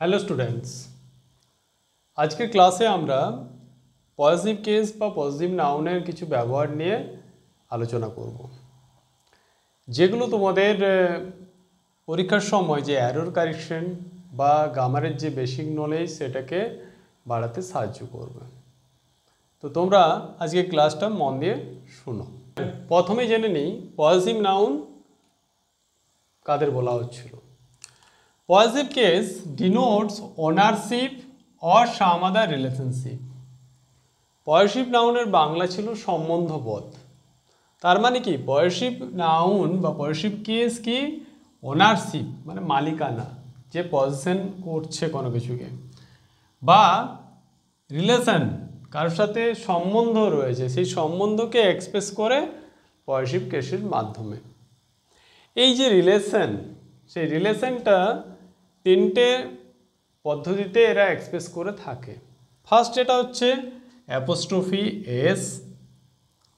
Hello students, আজকের ক্লাসে আমরা পজিটিভ কেস বা পজিটিভ নাউনের কিছু ব্যবহার নিয়ে আলোচনা করব, যেগুলো তোমাদের পরীক্ষার সময় যে এরর কারেকশন বা গ্রামারের যে বেসিক নলেজ সেটাকে বাড়াতে সাহায্য করবে। তো তোমরা আজকে ক্লাসটা মন দিয়ে শুনো। প্রথমে জেনে নিই পজিটিভ নাউন কাদের বলা হচ্ছিল। Possessive case denotes ownership or some other relationship. Possessive নাউনের বাংলা ছিল সম্বন্ধবোধ। তার মানে কি, পজিটিভ নাউন বা পজিটিভ কেস কি, ওনারশিপ মানে মালিকানা, যে পজিশন করছে কোনো কিছুকে, বা রিলেশন কারোর সাথে সম্বন্ধ রয়েছে, সেই সম্বন্ধকে এক্সপ্রেস করে পজিটিভ কেসের মাধ্যমে। এই যে রিলেশন, সেই রিলেশনটা তিনটে পদ্ধতিতে এরা এক্সপ্রেস করে থাকে। ফার্স্ট এটা হচ্ছে অ্যাপোস্ট্রফি এস,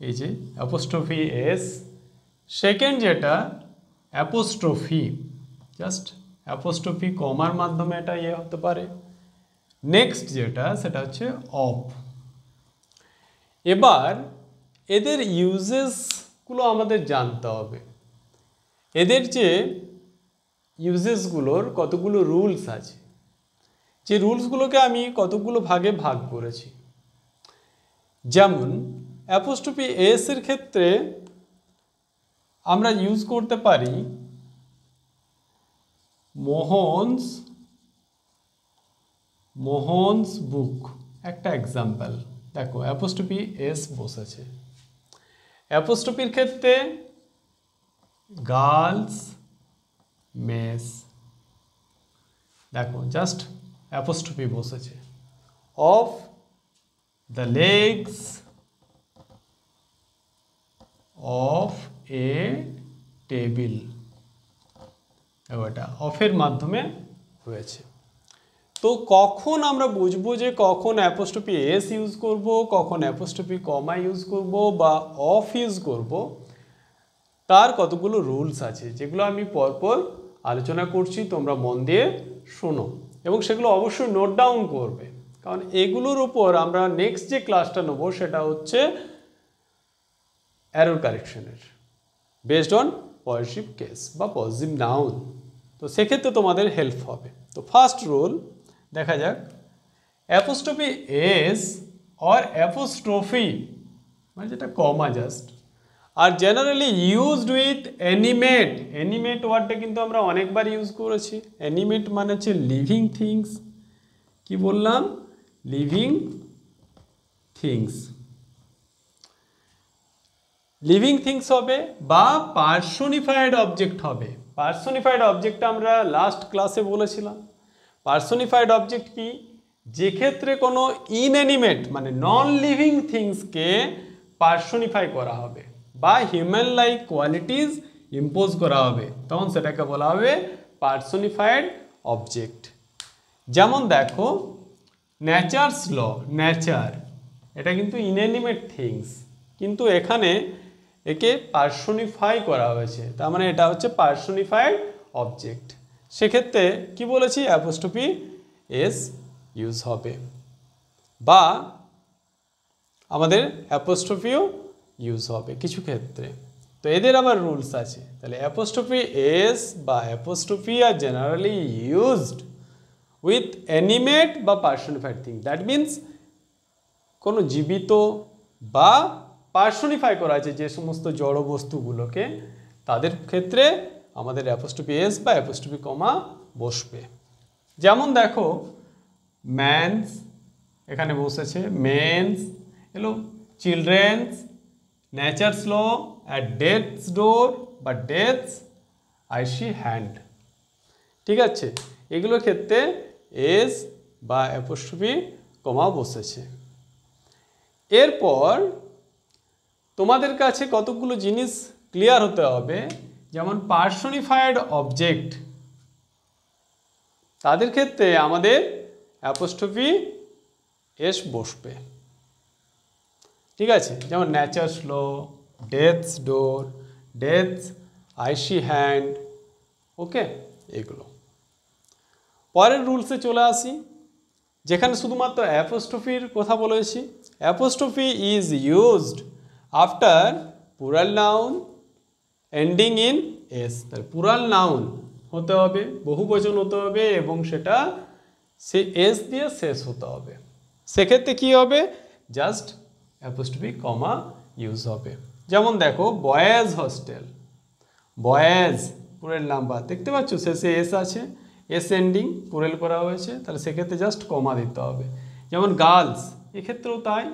এই যে অ্যাপোস্ট্রফি এস। সেকেন্ড যেটা অ্যাপোস্ট্রফি, জাস্ট অ্যাপোস্ট্রফি কমার মাধ্যমে এটা হতে পারে। নেক্সট যেটা সেটা হচ্ছে অফ। এবার এদের ইউজেসগুলো আমাদের জানতে হবে। এদের যে ইউজেসগুলোর কতগুলো রুলস আছে, যে রুলসগুলোকে আমি কতগুলো ভাগে ভাগ করেছি। যেমন অ্যাপোস্ট্রফি এস এর ক্ষেত্রে আমরা ইউজ করতে পারি মোহনস বুক, একটা এক্সাম্পল। দেখো অ্যাপোস্ট্রফি এস বসেছে। অ্যাপোস্ট্রফির ক্ষেত্রে গার্লস মেস, দেখো জাস্ট অ্যাপোস্ট্রফি বসেছে। Of the legs of A table, ওটা অফের মাধ্যমে হয়েছে। তো কখন আমরা বুঝবো যে কখন অ্যাপোস্ট্রফি এস ইউজ করব, কখন অ্যাপোস্ট্রফি কমা ইউজ করব বা অফ ইউজ করব, তার কতগুলো রুলস আছে, যেগুলো আমি পরপর আলোচনা করছি, তোমরা মন দিয়ে শোনো এবং সেগুলো অবশ্যই নোট ডাউন করবে, কারণ এগুলোর উপর আমরা নেক্সট যে ক্লাসটা নেবো সেটা হচ্ছে এরর কারেকশনের, বেসড অন পজিটিভ কেস বা পজিটিভ নাউন। তো সেক্ষেত্রে তোমাদের হেল্প হবে। তো ফার্স্ট রুল দেখা যাক, অ্যাপোস্ট্রফি এস অর অ্যাপোস্ট্রফি মানে যেটা কমা জাস্ট আর generally used with animate. Animate ওয়ার্ডটা কিন্তু আমরা অনেকবার ইউজ করেছি। অ্যানিমেট মানে হচ্ছে লিভিং থিংস। কি বললাম? Living things. লিভিং থিংস হবে বা পার্সোনিফাইড অবজেক্ট হবে। পার্সোনিফাইড অবজেক্টটা আমরা লাস্ট ক্লাসে বলেছিলাম। পার্সোনিফাইড অবজেক্ট কি? যে ক্ষেত্রে কোনো ইনঅ্যানিমেট মানে নন লিভিং থিংসকে পার্সোনিফাই করা হবে বা হিউম্যান লাইক কোয়ালিটিস ইম্পোজ করা হবে, তখন সেটাকে বলা হবে পার্সোনিফাইড অবজেক্ট। যেমন দেখো নেচারস ল, নেচার এটা কিন্তু ইনঅ্যানিমেট থিংস, কিন্তু এখানে একে পার্সোনিফাই করা হয়েছে, তার মানে এটা হচ্ছে পার্সোনিফাইড অবজেক্ট। সেক্ষেত্রে কি বলেছি, অ্যাপোস্ট্রফি এস ইউজ হবে বা আমাদের অ্যাপোস্ট্রফিও ইউজ হবে কিছু ক্ষেত্রে। তো এদের আবার রুলস আছে। তাহলে অ্যাপোস্ট্রফি এস বা apostrophe are generally used with animate বা পার্সোনিফাইড থিং। দ্যাট মিনস কোনো জীবিত বা পার্সোনিফাই করা আছে যে সমস্ত জড় বস্তুগুলোকে, তাদের ক্ষেত্রে আমাদের অ্যাপোস্ট্রফি এস বা অ্যাপোস্ট্রফি কমা বসবে। যেমন দেখো ম্যানস এখানে বসেছে, মেন্স এলো, children's, nature's law, at death's door বা ডেথস আইসি হ্যান্ড। ঠিক আছে, এগুলোর ক্ষেত্রে এস বা অ্যাপোস্ট্রফি কমা বসেছে। এরপর তোমাদের কাছে কতগুলো জিনিস ক্লিয়ার হতে হবে। যেমন পার্সোনিফাইড অবজেক্ট, তাদের ক্ষেত্রে আমাদের অ্যাপোস্ট্রফি এস বসবে। ঠিক আছে, যেমন নেচারস ল, ডেথস ডোর, ডেথস আইসি হ্যান্ড, ওকে এগুলো। পরের রুলসে চলে আসি, যেখানে শুধুমাত্র অ্যাপোস্ট্রফির কথা বলেছি। Apostrophe is used after plural noun ending in S. তাহলে প্লুরাল নাউন হতে হবে, বহুবচন হতে হবে, এবং সেটা সে এস দিয়ে শেষ হতে হবে। সেক্ষেত্রে কী হবে, জাস্ট অ্যাপোস্ট্রফি কমা ইউজ হবে। যেমন দেখো boys hostel, boys plural number, দেখতে পাচ্ছ শেষে এস আছে, এস এন্ডিং প্লুরাল করা হয়েছে, তাহলে সেক্ষেত্রে জাস্ট কমা দিতে হবে। যেমন গার্লস, এক্ষেত্রেও তাই,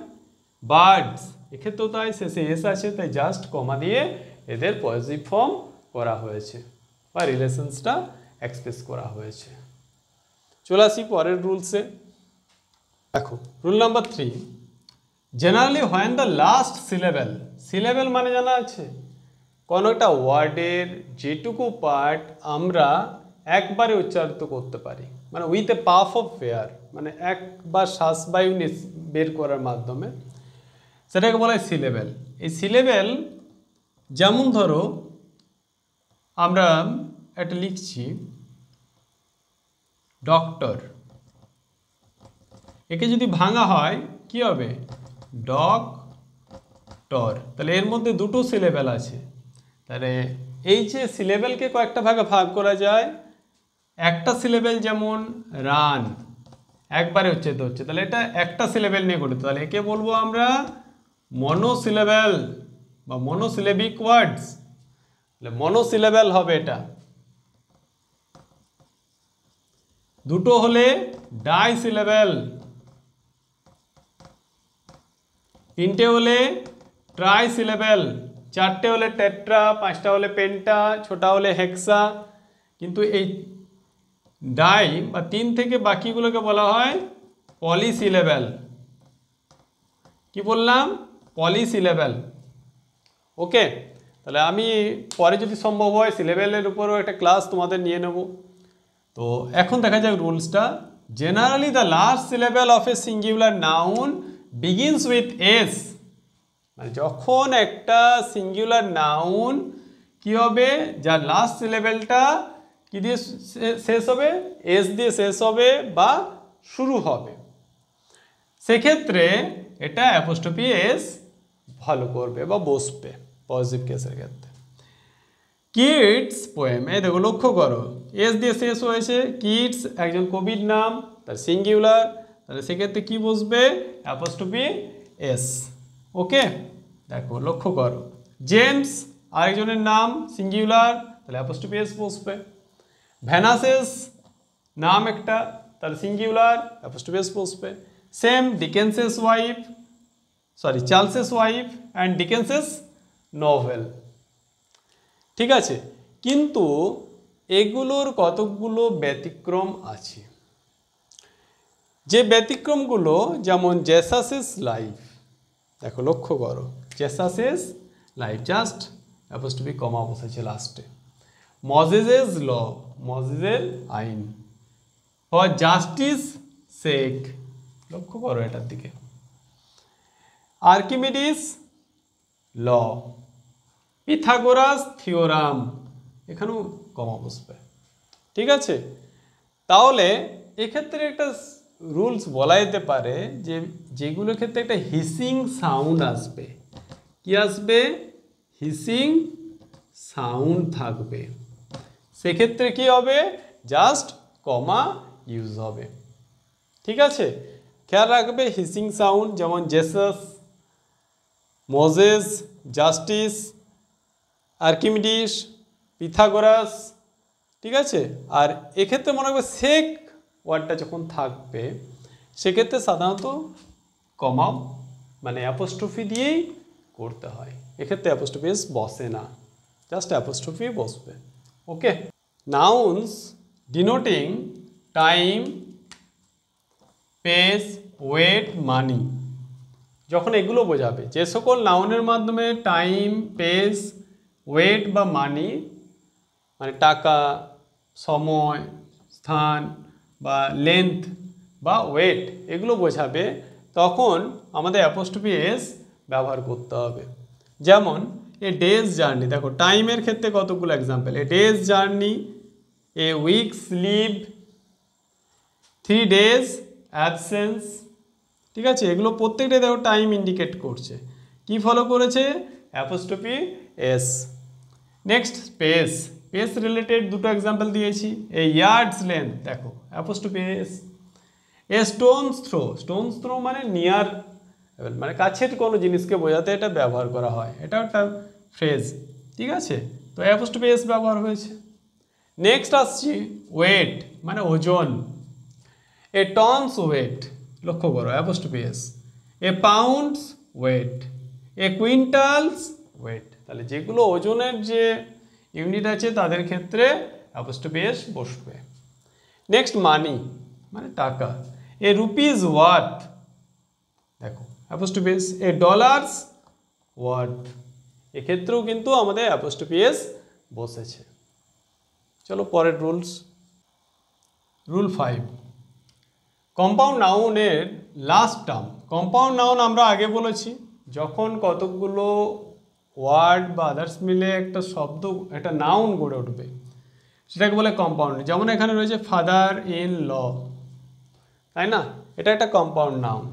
বার্ডস এক্ষেত্রেও তাই, শেষে এস আছে, তাই জাস্ট কমা দিয়ে এদের পজিটিভ ফর্ম করা হয়েছে বা রিলেশনসটা এক্সপ্রেস করা হয়েছে। চলে আসি পরের রুলসে। দেখো rule number 3, generally when the last syllable, syllable মানে জানা আছে কোনো একটা ওয়ার্ডের যেটুকু পার্ট আমরা একবারে উচ্চারিত করতে পারি, মানে with a puff of air, মানে একবার শ্বাসবায়ু বের করার মাধ্যমে, সেটাকে বলা হয় সিলেবেল। এই সিলেবেল যেমন ধরো আমরা একটা লিখছি ডক্টর, একে যদি ভাঙা হয় কি হবে, ডক্টর, তাহলে এর মধ্যে দুটো সিলেবেল আছে। তাহলে এই যে সিলেবেলকে কয়েকটা ভাগে ভাগ করা যায়, একটা সিলেবেল যেমন রান, একবারে উচ্চারিত হচ্ছে, তাহলে এটা একটা সিলেবেল নিয়ে গঠিত, তাহলে একে বলবো আমরা মনোসিলেবেল বা মনোসিলেবিক ওয়ার্ডস, তাহলে মনোসিলেবেল হবে এটা। দুটো হলে ডাইসিলেবেল, তিনটে হলে ট্রাইসিলেবেল, চারটে হলে টেট্রা, পাঁচটা হলে পেন্টা, ছোটা হলে হেক্সা। কিন্তু এই ডাই বা 3 থেকে বাকিগুলোকে বলা হয় পলিসিলেবেল। কি বললাম, পলিসিলেবেল। ওকে, তাহলে আমি পরে যদি সম্ভব হয় সিলেবেলের উপরও একটা ক্লাস তোমাদের নিয়ে নেব। তো এখন দেখা যাক রুলসটা। Generally the last syllable of a singular noun begins with S, মানে যখন একটা সিঙ্গুলার নাউন কি হবে, যার লাস্ট সিলেবেলটা কি দিয়ে শেষ হবে, এস দিয়ে শেষ হবে বা শুরু হবে, সেক্ষেত্রে এটা অ্যাপোস্ট্রফি এস ভালো করবে বা বসবে পজিটিভ কেসের ক্ষেত্রে। কিডস পোয়েম, এই দেখো লক্ষ্য করো এস দিয়ে শেষ হয়েছে, কিডস একজন কবির নাম, তার সিঙ্গুলার, তাহলে সেক্ষেত্রে কি বসবে, অ্যাপোস্ট্রফি এস। ওকে, দেখো লক্ষ্য করো জেমস আরেকজনের নাম, সিঙ্গুলার, তাহলে অ্যাপোস্ট্রফি এস বসবে। ভ্যানাসেস নাম একটা, তাহলে সিঙ্গুলার, অ্যাপোস্ট্রফি এস বসবে। Same Dickens's wife, sorry Charles's wife and Dickens's novel. ঠিক আছে, কিন্তু এগুলোর কতকগুলো ব্যতিক্রম আছে। যে ব্যতিক্রমগুলো, যেমন জেসাসেস লাইফ, দেখো লক্ষ্য করো জেসাসেস লাইফ জাস্ট অ্যাপোস্ট্রফি কমা বসেছে লাস্টে। মজেসেস ল, মজেসের আইন, ফর জাস্টিস সেক, লক্ষ্য করো এটার দিকে। আর্কিমিডিস ল, পিথাগোরাস থিওরাম, এখানেও কমা বসবে। ঠিক আছে, তাহলে এক্ষেত্রে একটা রুলস বলা যেতে পারে যে যেগুলোর ক্ষেত্রে একটা হিসিং সাউন্ড আসবে, কি আসবে, হিসিং সাউন্ড থাকবে, সেক্ষেত্রে কি হবে, জাস্ট কমা ইউজ হবে। ঠিক আছে, খেয়াল রাখবে হিসিং সাউন্ড, যেমন Jesus, Moses, justice, Archimedes, Pythagoras. ঠিক আছে, আর এক্ষেত্রে মনে রাখবে সেক ওয়ার্ডটা যখন থাকবে সেক্ষেত্রে সাধারণত কমা মানে অ্যাপোস্ট্রফি দিয়েই করতে হয়, এক্ষেত্রে অ্যাপোস্ট্রফি এস বসে না, জাস্ট অ্যাপোস্ট্রফি বসবে। Okay, nouns denoting time, space, weight, money, যখন এগুলো বোঝাবে, যে সকল নাউনের মাধ্যমে টাইম, পেস, ওয়েট বা মানি, মানে টাকা, সময়, স্থান বা লেন্থ বা ওয়েট, এগুলো বোঝাবে, তখন আমাদের অ্যাপোস্ট্রফি এস ব্যবহার করতে হবে। যেমন এ ডেজ জার্নি, দেখো টাইমের ক্ষেত্রে কতগুলো এক্সাম্পল, এ ডেজ জার্নি, এ উইকস লিভ, 3 days অ্যাবসেন্স, ঠিক আছে, এগুলো প্রত্যেকটাই দেখো টাইম ইন্ডিকেট করছে। কি ফলো করেছে? Apostrophe S. Next space, space related দুটো এক্সাম্পল দিয়েছি। এই ইয়ার্ডস লেন্থ দেখো apostrophe S. A stone's throw, stone's throw মানে নিয়ার, মানে কাছের কোনো জিনিসকে বোঝাতে এটা ব্যবহার করা হয়, এটা একটা ফ্রেজ, ঠিক আছে, তো অ্যাপোস্ট্রফি এস ব্যবহার হয়েছে। নেক্সট আসছি ওয়েট মানে ওজন। এ টনস ওয়েট, লক্ষ্য করো অ্যাপোস্ট্রফি এস। এ পাউন্ডস ওয়েট, এ কুইন্টালস ওয়েট, তাহলে যেগুলো ওজনের যে ইউনিট আছে তাদের ক্ষেত্রে অ্যাপোস্ট্রফি এস বসবে। নেক্সট মানি মানে টাকা। এ রুপিজ ওয়ার্থ, দেখো অ্যাপোস্ট্রফি এস। এ ডলার্স ওয়ার্থ, এক্ষেত্রেও কিন্তু আমাদের অ্যাপোস্ট্রফি এস বসেছে। চলো পরের রুলস। রুল 5, কম্পাউন্ড নাউনের লাস্ট টার্ম। কম্পাউন্ড নাউন আমরা আগে বলেছি যখন কতগুলো ওয়ার্ড বা আদার্স মিলে একটা শব্দ, একটা নাউন গড়ে উঠবে সেটাকে বলে কম্পাউন্ড। যেমন এখানে রয়েছে ফাদার ইন ল, তাই না, এটা একটা কম্পাউন্ড নাউন।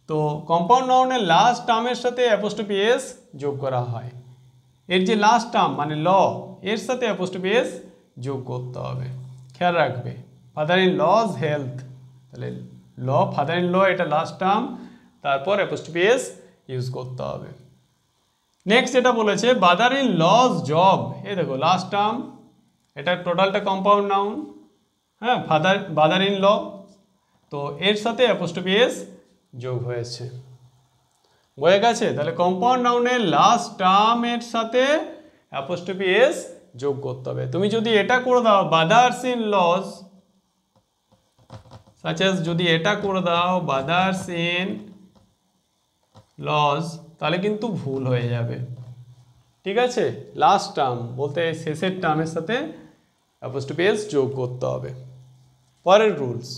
তো কম্পাউন্ড নাউনের লাস্ট টার্মের সাথে অ্যাপোস্ট্রফি এস যোগ করা হয়। এর যে লাস্ট টার্ম মানে ল, এর সাথে অ্যাপোস্ট্রফি এস যোগ করতে হবে, খেয়াল রাখবে। ফাদার ইন লজ হেলথ, তাহলে ল, ফাদার ইন ল এটা লাস্ট টার্ম, তারপর অ্যাপোস্ট্রফি এস ইউজ করতে হবে। নেক্সট যেটা বলেছে ফাদার ইন লজ জব, এই দেখো লাস্ট টার্ম, এটা টোটালটা কম্পাউন্ড নাউন, হ্যাঁ, ফাদার ইন ল, তো এর সাথে অ্যাপোস্ট্রফি এস যোগ হয়েছে, বোঝা গেছে। তাহলে কম্পাউন্ড নাউনের লাস্ট টার্মের সাথে অ্যাপোস্ট্রফি এস যোগ করতে হবে। তুমি যদি এটা করে দাও বাদার্স ইন লজ, সাচ এস, যদি এটা করে দাও বাদার্স ইন লজ, তাহলে কিন্তু ভুল হয়ে যাবে, ঠিক আছে। লাস্ট টার্ম বলতে শেষের টার্মের সাথে অ্যাপোস্ট্রফি এস যোগ করতে হবে। পরের রুলস,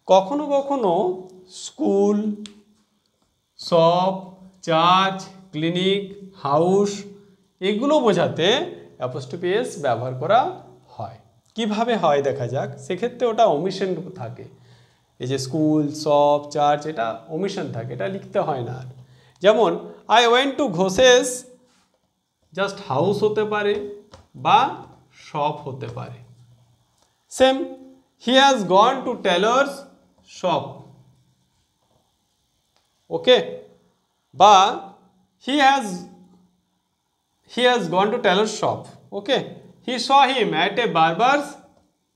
কখনো কখনো school, shop, church, clinic, house এগুলো বোঝাতে অ্যাপোস্ট্রফি এস ব্যবহার করা হয়। কিভাবে হয় দেখা যাক। সেক্ষেত্রে ওটা ওমিশন থাকে, এই যে স্কুল, শপ, চার্চ, এটা ওমিশন থাকে, এটা লিখতে হয় না আর। যেমন I went to Ghosh's, just house হতে পারে বা শপ হতে পারে। Same, he has gone to tailor's shop, okay, বা he has gone to tailor's shop, okay, he saw him at a barber's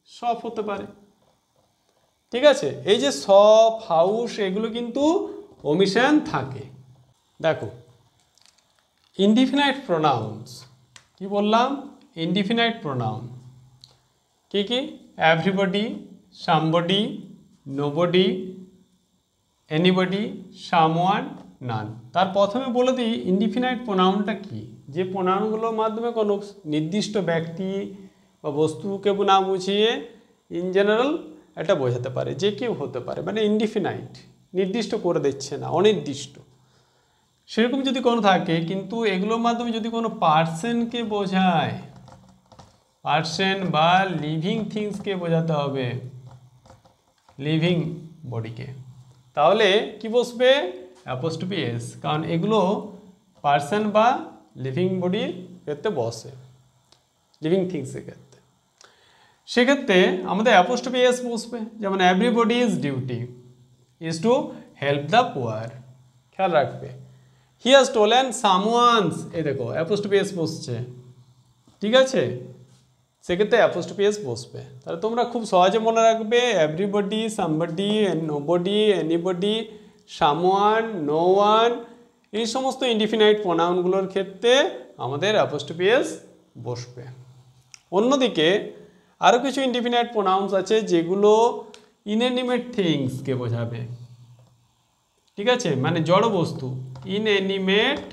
shop হতে পারে, ঠিক আছে। এই যে শপ, হাউস এগুলো কিন্তু ওমিশন থাকে। দেখো ইনডিফিনাইট প্রোনাউন্স, কি বললাম, ইনডিফিনাইট প্রোনাউন কি কি? Everybody, somebody, nobody, anybody, someone, none. তার প্রথমে বলে দিই ইনডিফিনাইট প্রোনাউনটা কি। যে প্রোনাউনগুলোর মাধ্যমে কোনো নির্দিষ্ট ব্যক্তি বা বস্তুকে না বুঝিয়ে ইন জেনারেল এটা বোঝাতে পারে, যে কেউ হতে পারে, মানে ইনডিফিনাইট, নির্দিষ্ট করে দিচ্ছে না, অনির্দিষ্ট, সেরকম যদি কোনো থাকে। কিন্তু এগুলোর মাধ্যমে যদি কোনো পার্সনকে বোঝায়, পার্সন বা লিভিং থিংসকে বোঝাতে হবে, লিভিং বডিকে, তাহলে কি বসবে? অ্যাপোস্ট্রফি এস, কারণ এগুলো পার্সন বা লিভিং বডির ক্ষেত্রে বসে, লিভিং থিংসের ক্ষেত্রে। সেক্ষেত্রে আমাদের অ্যাপোস্ট্রফি এস বসবে। যেমন everybody is duty is to help the poor, খেয়াল রাখবে। হি হ্যাজ স্টোলেন সামওয়ানস, এই দেখো অ্যাপোস্ট্রফি এস বসছে, ঠিক আছে, সেক্ষেত্রে অ্যাপোস্ট্রফি এস বসবে। তাহলে তোমরা খুব সহজে মনে রাখবে everybody, somebody, nobody, anybody, someone, no one, এই সমস্ত ইনডিফিনাইট প্রোনাউনগুলোর ক্ষেত্রে আমাদের অ্যাপোস্ট্রফি এস বসবে। অন্যদিকে আরও কিছু ইনডিফিনাইট প্রোনাউন্স আছে যেগুলো ইনএনিমেট থিংসকে বোঝাবে, ঠিক আছে, মানে জড় বস্তু, ইনএনিমেট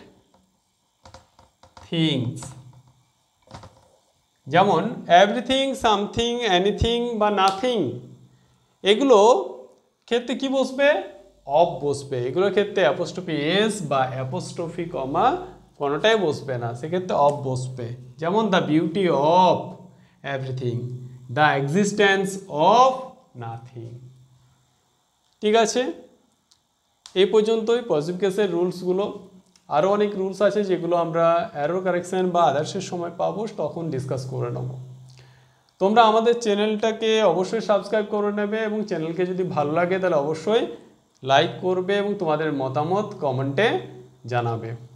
থিংস। যেমন এভরিথিং, সামথিং, এনিথিং বা নাথিং, এগুলো ক্ষেত্রে কি বসবে? অফ বসবে। এগুলোর ক্ষেত্রে অ্যাপোস্ট্রফি এস বা অ্যাপোস্ট্রফি কমা কোনোটাই বসবে না, সেক্ষেত্রে অফ বসবে। যেমন the beauty of everything, the existence of nothing. ঠিক আছে, এই পর্যন্তই পজিটিভ কেসের রুলসগুলো। আরও অনেক রুলস আছে যেগুলো আমরা এরর কারেকশন বা আদার্সের সময় পাবো, তখন ডিসকাস করে নেব। তোমরা আমাদের চ্যানেলটাকে অবশ্যই সাবস্ক্রাইব করে নেবে এবং চ্যানেলকে যদি ভালো লাগে তাহলে অবশ্যই লাইক করবে এবং তোমাদের মতামত কমেন্টে জানাবে।